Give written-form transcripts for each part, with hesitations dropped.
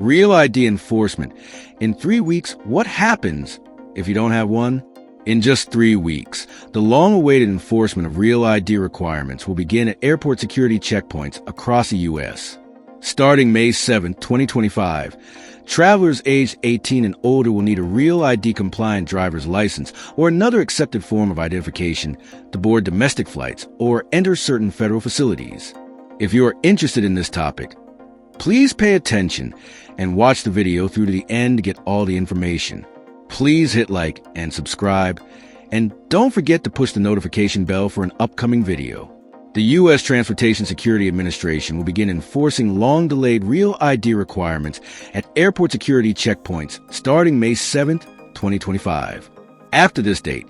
Real ID enforcement. In 3 weeks, what happens if you don't have one? In just 3 weeks, the long-awaited enforcement of Real ID requirements will begin at airport security checkpoints across the U.S. Starting May 7, 2025, travelers aged 18 and older will need a Real ID-compliant driver's license or another accepted form of identification to board domestic flights or enter certain federal facilities. If you are interested in this topic, please pay attention and watch the video through to the end to get all the information. Please hit like and subscribe, and don't forget to push the notification bell for an upcoming video. The U.S. Transportation Security Administration will begin enforcing long-delayed Real ID requirements at airport security checkpoints starting May 7, 2025. After this date,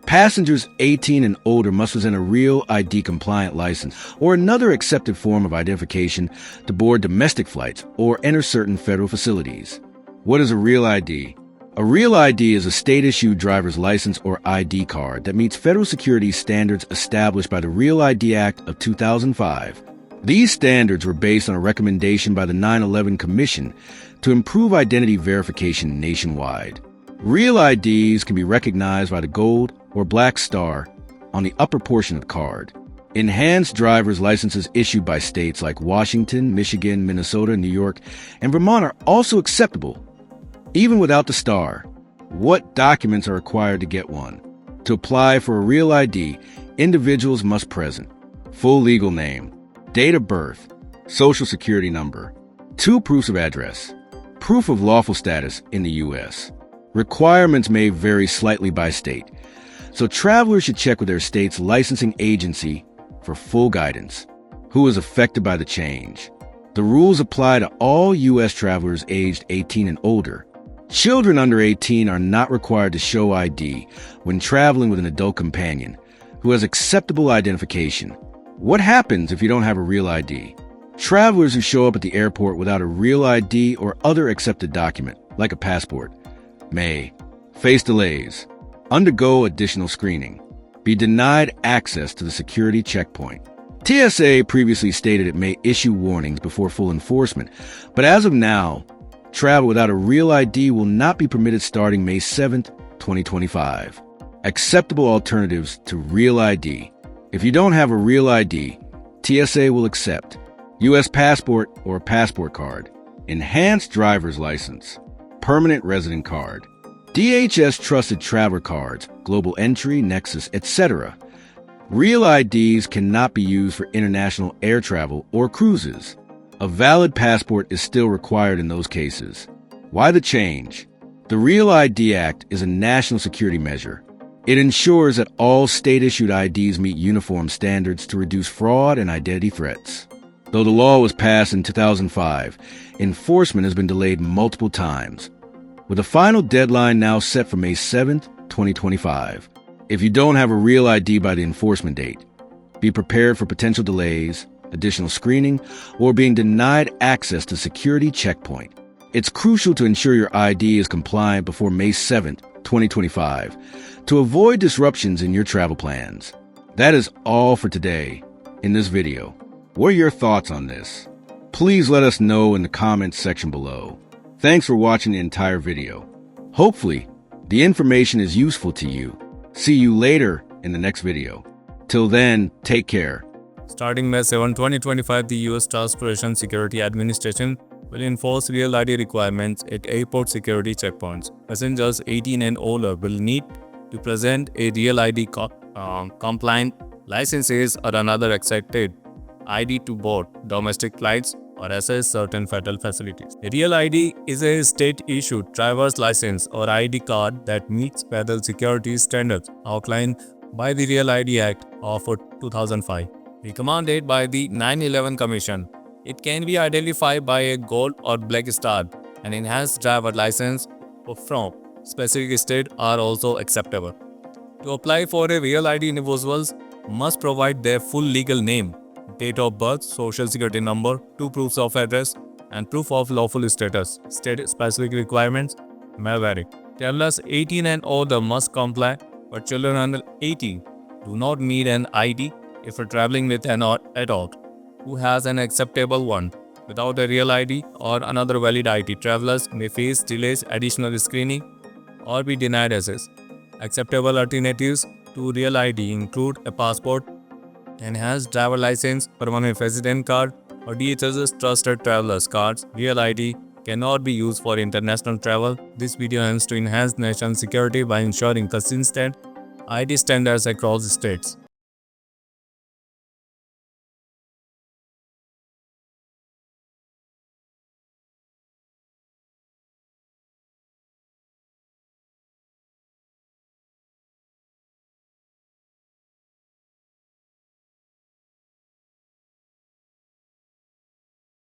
passengers 18 and older must present a Real ID-compliant license or another accepted form of identification to board domestic flights or enter certain federal facilities. What is a Real ID? A Real ID is a state-issued driver's license or ID card that meets federal security standards established by the Real ID Act of 2005. These standards were based on a recommendation by the 9/11 Commission to improve identity verification nationwide. Real IDs can be recognized by the gold or black star on the upper portion of the card. Enhanced driver's licenses issued by states like Washington, Michigan, Minnesota, New York, and Vermont are also acceptable, even without the star. What documents are required to get one? To apply for a Real ID, individuals must present full legal name, date of birth, social security number, 2 proofs of address, proof of lawful status in the U.S. Requirements may vary slightly by state, so travelers should check with their state's licensing agency for full guidance. Who is affected by the change? The rules apply to all U.S. travelers aged 18 and older. Children under 18 are not required to show ID when traveling with an adult companion who has acceptable identification. What happens if you don't have a Real ID? Travelers who show up at the airport without a Real ID or other accepted document, like a passport, may face delays, undergo additional screening, be denied access to the security checkpoint. TSA previously stated it may issue warnings before full enforcement, but as of now, travel without a Real ID will not be permitted starting May 7, 2025. Acceptable alternatives to Real ID. If you don't have a Real ID, TSA will accept U.S. passport or passport card, enhanced driver's license, permanent resident card, DHS trusted traveler cards, global entry, Nexus, etc. Real IDs cannot be used for international air travel or cruises. A valid passport is still required in those cases. Why the change? The Real ID Act is a national security measure. It ensures that all state-issued IDs meet uniform standards to reduce fraud and identity threats. Though the law was passed in 2005, enforcement has been delayed multiple times, with a final deadline now set for May 7, 2025. If you don't have a Real ID by the enforcement date, be prepared for potential delays, additional screening, or being denied access to security checkpoint. It's crucial to ensure your ID is compliant before May 7, 2025, to avoid disruptions in your travel plans. That is all for today in this video. What are your thoughts on this? Please let us know in the comments section below. Thanks for watching the entire video. Hopefully, the information is useful to you. See you later in the next video. Till then, take care. Starting May 7, 2025, the U.S. Transportation Security Administration will enforce Real ID requirements at airport security checkpoints. Passengers 18 and older will need to present a Real ID compliant licenses or another accepted ID to board domestic flights or access certain federal facilities. A Real ID is a state-issued driver's license or ID card that meets federal security standards outlined by the Real ID Act of 2005. Recommended by the 9/11 Commission, it can be identified by a gold or black star. An enhanced driver license from specific state are also acceptable. To apply for a Real ID, individuals must provide their full legal name, date of birth, social security number, 2 proofs of address, and proof of lawful status. State-specific requirements may vary. Travelers 18 and older must comply, but children under 18 do not need an ID if traveling with an adult who has an acceptable one. Without a real ID or another valid ID, travelers may face delays, additional screening, or be denied access. Acceptable alternatives to real ID include a passport, enhanced driver license, permanent resident card, or DHS's trusted travelers cards. Real ID cannot be used for international travel. This video aims to enhance national security by ensuring consistent ID standards across states.